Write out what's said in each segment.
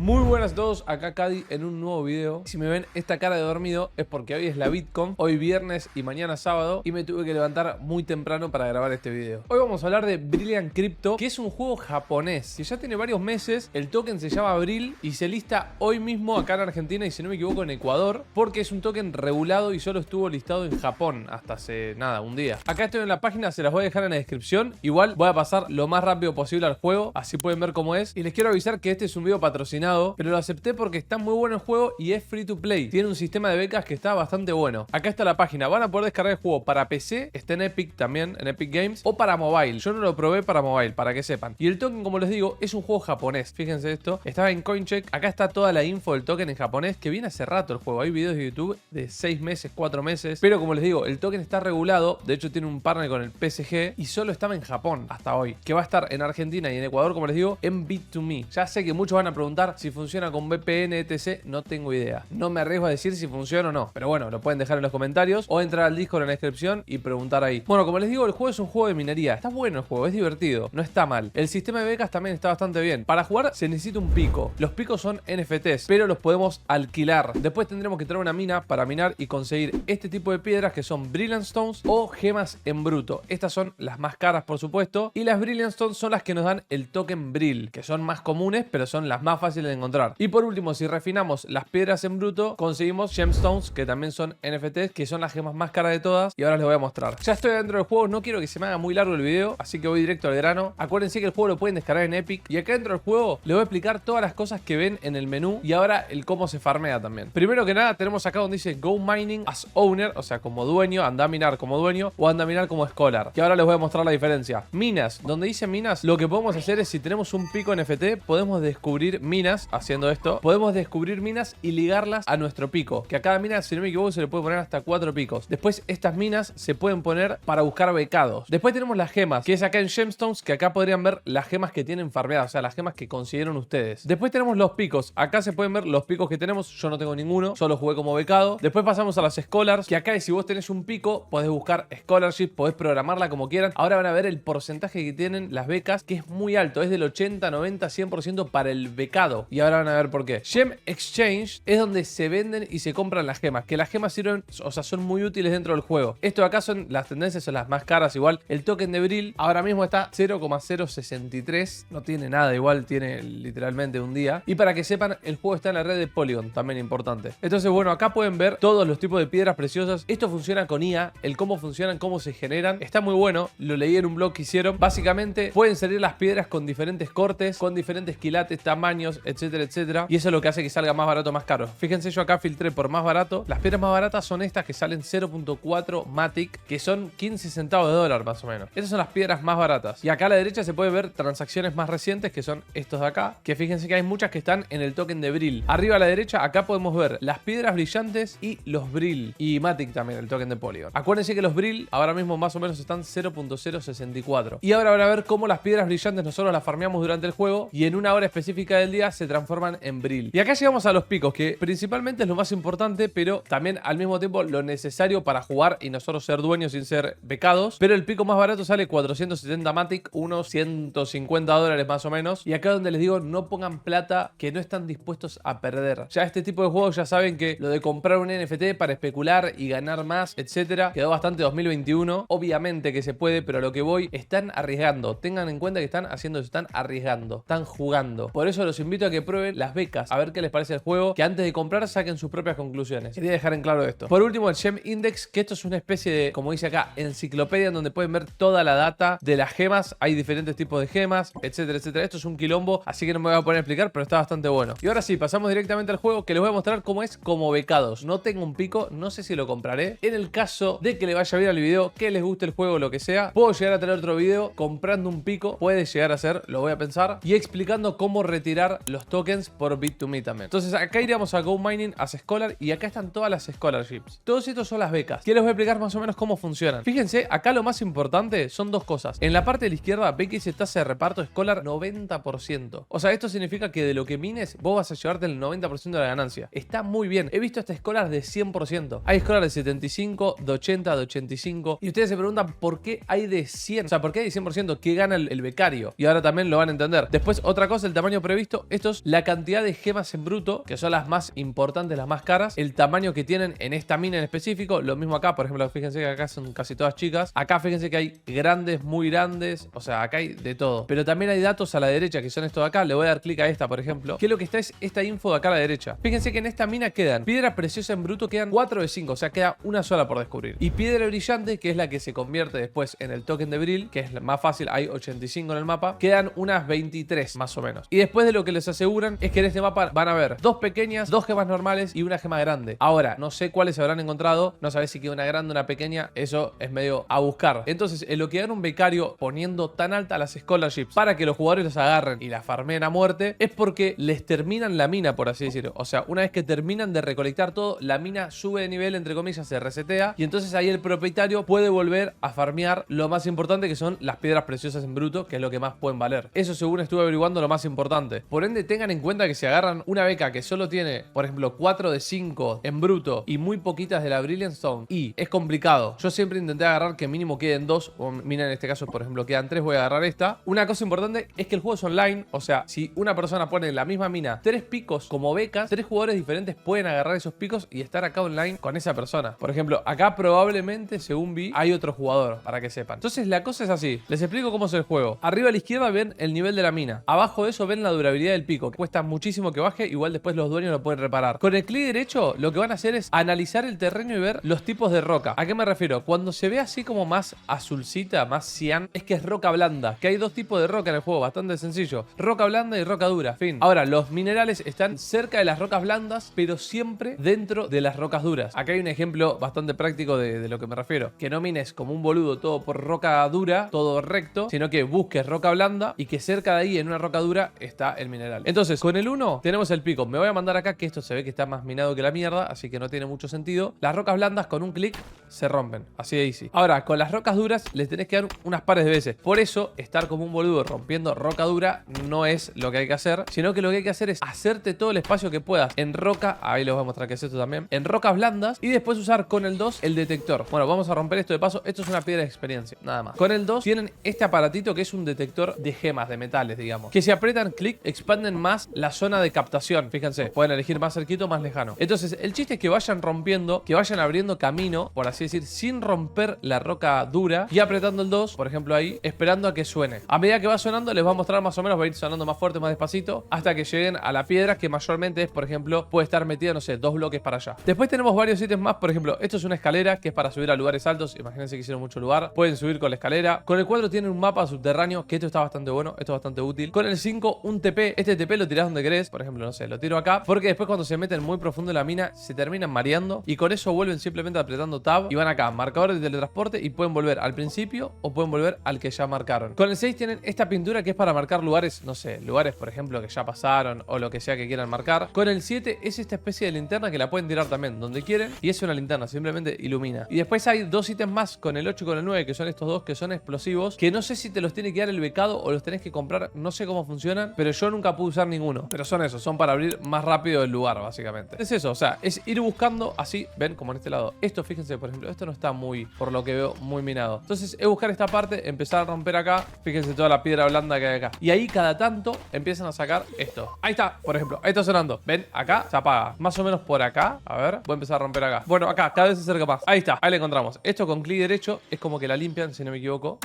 Muy buenas a todos, acá Cadi en un nuevo video. Si me ven esta cara de dormido es porque hoy es la BitConf, hoy viernes y mañana sábado, y me tuve que levantar muy temprano para grabar este video. Hoy vamos a hablar de Brilliant Crypto, que es un juego japonés que ya tiene varios meses. El token se llama Brill y se lista hoy mismo acá en Argentina y, si no me equivoco, en Ecuador, porque es un token regulado y solo estuvo listado en Japón hasta hace nada, un día. Acá estoy en la página, se las voy a dejar en la descripción. Igual voy a pasar lo más rápido posible al juego, así pueden ver cómo es. Y les quiero avisar que este es un video patrocinado, pero lo acepté porque está muy bueno el juego y es free to play. Tiene un sistema de becas que está bastante bueno. Acá está la página. Van a poder descargar el juego para PC, está en Epic también, en Epic Games, o para mobile. Yo no lo probé para mobile, para que sepan. Y el token, como les digo, es un juego japonés. Fíjense esto. Estaba en Coincheck. Acá está toda la info del token en japonés, que viene hace rato el juego. Hay videos de YouTube de 6 meses, 4 meses. Pero como les digo, el token está regulado. De hecho, tiene un partner con el PSG y solo estaba en Japón hasta hoy. Que va a estar en Argentina y en Ecuador, como les digo, en Bit2Me. Ya sé que muchos van a preguntar si funciona con VPN, etc. No tengo idea. No me arriesgo a decir si funciona o no. Pero bueno, lo pueden dejar en los comentarios o entrar al Discord en la descripción y preguntar ahí. Bueno, como les digo, el juego es un juego de minería. Está bueno el juego, es divertido. No está mal. El sistema de becas también está bastante bien. Para jugar se necesita un pico. Los picos son NFTs, pero los podemos alquilar. Después tendremos que traer una mina para minar y conseguir este tipo de piedras que son Brilliant Stones o gemas en bruto. Estas son las más caras, por supuesto. Y las Brilliant Stones son las que nos dan el token Brill, que son más comunes, pero son las más fáciles de encontrar. Y por último, si refinamos las piedras en bruto, conseguimos Gemstones, que también son NFTs, que son las gemas más caras de todas. Y ahora les voy a mostrar. Ya estoy dentro del juego, no quiero que se me haga muy largo el video, así que voy directo al grano. Acuérdense que el juego lo pueden descargar en Epic. Y acá dentro del juego les voy a explicar todas las cosas que ven en el menú y ahora el cómo se farmea también. Primero que nada, tenemos acá donde dice Go Mining as Owner, o sea, como dueño, anda a minar como dueño o anda a minar como Scholar. Y ahora les voy a mostrar la diferencia. Minas, donde dice minas, lo que podemos hacer es, si tenemos un pico NFT, podemos descubrir minas haciendo esto. Podemos descubrir minas y ligarlas a nuestro pico, que a cada mina, si no me equivoco, se le puede poner hasta 4 picos. Después estas minas se pueden poner para buscar becados. Después tenemos las gemas, que es acá en Gemstones, que acá podrían ver las gemas que tienen farmeadas, o sea, las gemas que consiguieron ustedes. Después tenemos los picos, acá se pueden ver los picos que tenemos. Yo no tengo ninguno, solo jugué como becado. Después pasamos a las Scholars, que acá, si vos tenés un pico, podés buscar Scholarship, podés programarla como quieran. Ahora van a ver el porcentaje que tienen las becas, que es muy alto, es del 80, 90, 100% para el becado. Y ahora van a ver por qué. Gem Exchange es donde se venden y se compran las gemas, que las gemas sirven, o sea, son muy útiles dentro del juego. Esto de acá son las tendencias, son las más caras. Igual el token de Brill ahora mismo está 0,063, no tiene nada, igual tiene literalmente un día. Y para que sepan, el juego está en la red de Polygon, también importante. Entonces, bueno, acá pueden ver todos los tipos de piedras preciosas. Esto funciona con IA, el cómo funcionan, cómo se generan. Está muy bueno, lo leí en un blog que hicieron. Básicamente pueden salir las piedras con diferentes cortes, con diferentes quilates, tamaños, etcétera, etcétera. Y eso es lo que hace que salga más barato o más caro. Fíjense, yo acá filtré por más barato. Las piedras más baratas son estas, que salen 0.4 Matic, que son 15 centavos de dólar más o menos. Esas son las piedras más baratas. Y acá a la derecha se puede ver transacciones más recientes, que son estos de acá, que fíjense que hay muchas que están en el token de Brill. Arriba a la derecha, acá podemos ver las piedras brillantes y los Brill. Y Matic también, el token de Polygon. Acuérdense que los Brill ahora mismo más o menos están 0.064. Y ahora van a ver cómo las piedras brillantes nosotros las farmeamos durante el juego y en una hora específica del día se transforman en Brill. Y acá llegamos a los picos, que principalmente es lo más importante, pero también al mismo tiempo lo necesario para jugar y nosotros ser dueños sin ser becados. Pero el pico más barato sale 470 Matic, unos 150 dólares más o menos. Y acá donde les digo, no pongan plata que no están dispuestos a perder. Ya este tipo de juegos ya saben que lo de comprar un NFT para especular y ganar más, etcétera, quedó bastante 2021. Obviamente que se puede, pero a lo que voy, están arriesgando. Tengan en cuenta que están haciendo eso, están arriesgando, están jugando. Por eso los invito a que prueben las becas, a ver qué les parece el juego, que antes de comprar saquen sus propias conclusiones. Quería dejar en claro esto. Por último, el Gem Index, que esto es una especie de, como dice acá, enciclopedia en donde pueden ver toda la data de las gemas. Hay diferentes tipos de gemas, etcétera, etcétera. Esto es un quilombo, así que no me voy a poner a explicar, pero está bastante bueno. Y ahora sí, pasamos directamente al juego, que les voy a mostrar cómo es como becados. No tengo un pico, no sé si lo compraré. En el caso de que le vaya bien al video, que les guste el juego, lo que sea, puedo llegar a tener otro video comprando un pico, puede llegar a ser, lo voy a pensar, y explicando cómo retirar los tokens por Bit2Me también. Entonces acá iríamos a Go Mining as Scholar y acá están todas las scholarships. Todos estos son las becas, que les voy a explicar más o menos cómo funcionan. Fíjense, acá lo más importante son dos cosas. En la parte de la izquierda ve que dice tasa de reparto Scholar 90%. O sea, esto significa que de lo que mines vos vas a llevarte el 90% de la ganancia. Está muy bien. He visto hasta Scholars de 100%. Hay Scholars de 75, de 80, de 85. Y ustedes se preguntan por qué hay de 100. O sea, ¿por qué hay de 100%? ¿Qué gana el becario? Y ahora también lo van a entender. Después, otra cosa, el tamaño previsto. Esto precios, la cantidad de gemas en bruto, que son las más importantes, las más caras, el tamaño que tienen en esta mina en específico. Lo mismo acá, por ejemplo, fíjense que acá son casi todas chicas. Acá fíjense que hay grandes, muy grandes, o sea, acá hay de todo. Pero también hay datos a la derecha, que son estos de acá. Le voy a dar clic a esta, por ejemplo, que lo que está es esta info de acá a la derecha. Fíjense que en esta mina quedan piedra preciosa en bruto, quedan 4 de 5, o sea, queda una sola por descubrir. Y piedra brillante, que es la que se convierte después en el token de Brill, que es la más fácil, hay 85 en el mapa, quedan unas 23 más o menos. Y después de lo que les aseguran es que en este mapa van a haber 2 pequeñas, 2 gemas normales y una gema grande. Ahora, no sé cuáles se habrán encontrado, no sabés si queda una grande o una pequeña, eso es medio a buscar. Entonces, en lo que gana un becario poniendo tan alta las scholarships para que los jugadores los agarren y la farmeen a muerte, es porque les terminan la mina, por así decirlo. O sea, una vez que terminan de recolectar todo, la mina sube de nivel, entre comillas, se resetea, y entonces ahí el propietario puede volver a farmear lo más importante, que son las piedras preciosas en bruto, que es lo que más pueden valer. Eso, según estuve averiguando, lo más importante. Por ende, tengan en cuenta que si agarran una beca que solo tiene, por ejemplo, 4 de 5 en bruto y muy poquitas de la Brilliant Stone, y es complicado. Yo siempre intenté agarrar que mínimo queden 2, o mira, en este caso, por ejemplo, quedan 3, voy a agarrar esta. Una cosa importante es que el juego es online, o sea, si una persona pone en la misma mina 3 picos como becas, 3 jugadores diferentes pueden agarrar esos picos y estar acá online con esa persona. Por ejemplo, acá probablemente, según vi, hay otro jugador, para que sepan. Entonces la cosa es así, les explico cómo es el juego. Arriba a la izquierda ven el nivel de la mina, abajo de eso ven la durabilidad del pico, que cuesta muchísimo que baje, igual después los dueños lo pueden reparar. Con el clic derecho lo que van a hacer es analizar el terreno y ver los tipos de roca. ¿A qué me refiero? Cuando se ve así como más azulcita, más cian, es que es roca blanda, que hay 2 tipos de roca en el juego, bastante sencillo: roca blanda y roca dura, fin. Ahora, los minerales están cerca de las rocas blandas, pero siempre dentro de las rocas duras. Acá hay un ejemplo bastante práctico de lo que me refiero: que no mines como un boludo todo por roca dura, todo recto, sino que busques roca blanda y que cerca de ahí, en una roca dura, está el mineral. Entonces, con el 1 tenemos el pico. Me voy a mandar acá, que esto se ve que está más minado que la mierda, así que no tiene mucho sentido. Las rocas blandas con un clic se rompen, así de easy. Ahora, con las rocas duras les tenés que dar unas pares de veces. Por eso, estar como un boludo rompiendo roca dura no es lo que hay que hacer, sino que lo que hay que hacer es hacerte todo el espacio que puedas en roca. Ahí les voy a mostrar que es esto también, en rocas blandas, y después usar con el 2 el detector. Bueno, vamos a romper esto de paso. Esto es una piedra de experiencia, nada más. Con el 2 tienen este aparatito que es un detector de gemas, de metales, digamos, que si aprietan clic expanden más la zona de captación. Fíjense, pueden elegir más cerquito o más lejano. Entonces, el chiste es que vayan rompiendo, que vayan abriendo camino, por así decir, sin romper la roca dura, y apretando el 2, por ejemplo ahí, esperando a que suene. A medida que va sonando, les va a mostrar más o menos, va a ir sonando más fuerte, más despacito, hasta que lleguen a la piedra, que mayormente es, por ejemplo, puede estar metida, no sé, 2 bloques para allá. Después tenemos varios ítems más. Por ejemplo, esto es una escalera que es para subir a lugares altos. Imagínense que hicieron mucho lugar, pueden subir con la escalera. Con el 4 tienen un mapa subterráneo, que esto está bastante bueno, esto es bastante útil. Con el 5, un TP. Este TP lo tirás donde querés, por ejemplo, no sé, lo tiro acá, porque después cuando se meten muy profundo en la mina se terminan mareando, y con eso vuelven simplemente apretando tab y van acá, marcador de teletransporte, y pueden volver al principio o pueden volver al que ya marcaron. Con el 6 tienen esta pintura que es para marcar lugares, no sé, lugares por ejemplo que ya pasaron o lo que sea que quieran marcar. Con el 7 es esta especie de linterna que la pueden tirar también donde quieren, y es una linterna, simplemente ilumina. Y después hay 2 ítems más con el 8 y con el 9, que son estos 2 que son explosivos, que no sé si te los tiene que dar el becado o los tenés que comprar, no sé cómo funcionan, pero yo nunca pude usar ninguno. Pero son esos, son para abrir más rápido el lugar, básicamente. Es eso, o sea, es ir buscando así, ven, como en este lado. Esto, fíjense, por ejemplo, esto no está muy, por lo que veo, muy minado. Entonces es buscar esta parte, empezar a romper acá. Fíjense toda la piedra blanda que hay acá. Y ahí cada tanto empiezan a sacar esto. Ahí está, por ejemplo, ahí está sonando. Ven, acá se apaga. Más o menos por acá. A ver, voy a empezar a romper acá. Bueno, acá, cada vez se acerca más. Ahí está, ahí la encontramos. Esto con clic derecho es como que la limpian, si no me equivoco.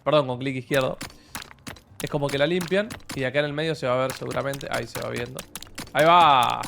Perdón, con clic izquierdo. Es como que la limpian y acá en el medio se va a ver seguramente. Ahí se va viendo. Ahí va.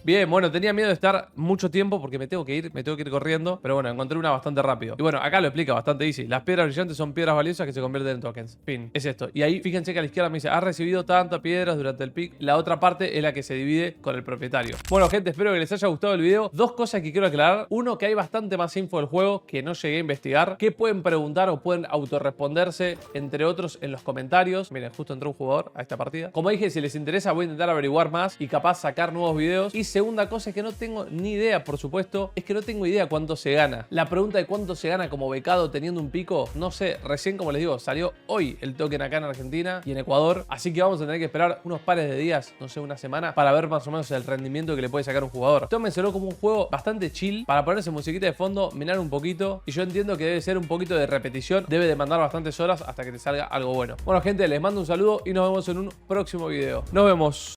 Bien, bueno, tenía miedo de estar mucho tiempo porque me tengo que ir corriendo. Pero bueno, encontré una bastante rápido. Y bueno, acá lo explica bastante easy. Las piedras brillantes son piedras valiosas que se convierten en tokens. Fin, es esto. Y ahí, fíjense que a la izquierda me dice: has recibido tantas piedras durante el pick. La otra parte es la que se divide con el propietario. Bueno, gente, espero que les haya gustado el video. 2 cosas que quiero aclarar. Uno, que hay bastante más info del juego que no llegué a investigar, que pueden preguntar o pueden autorresponderse, entre otros, en los comentarios. Miren, justo entró un jugador a esta partida. Como dije, si les interesa, voy a intentar averiguar más y capaz sacar nuevos videos. Y segunda cosa es que no tengo ni idea, por supuesto, es que no tengo idea cuánto se gana. La pregunta de cuánto se gana como becado teniendo un pico, no sé, recién como les digo, salió hoy el token acá en Argentina y en Ecuador, así que vamos a tener que esperar unos pares de días, no sé, una semana, para ver más o menos el rendimiento que le puede sacar un jugador. Tómenselo como un juego bastante chill, para ponerse musiquita de fondo, mirar un poquito, y yo entiendo que debe ser un poquito de repetición, debe demandar bastantes horas hasta que te salga algo bueno. Bueno gente, les mando un saludo y nos vemos en un próximo video. Nos vemos.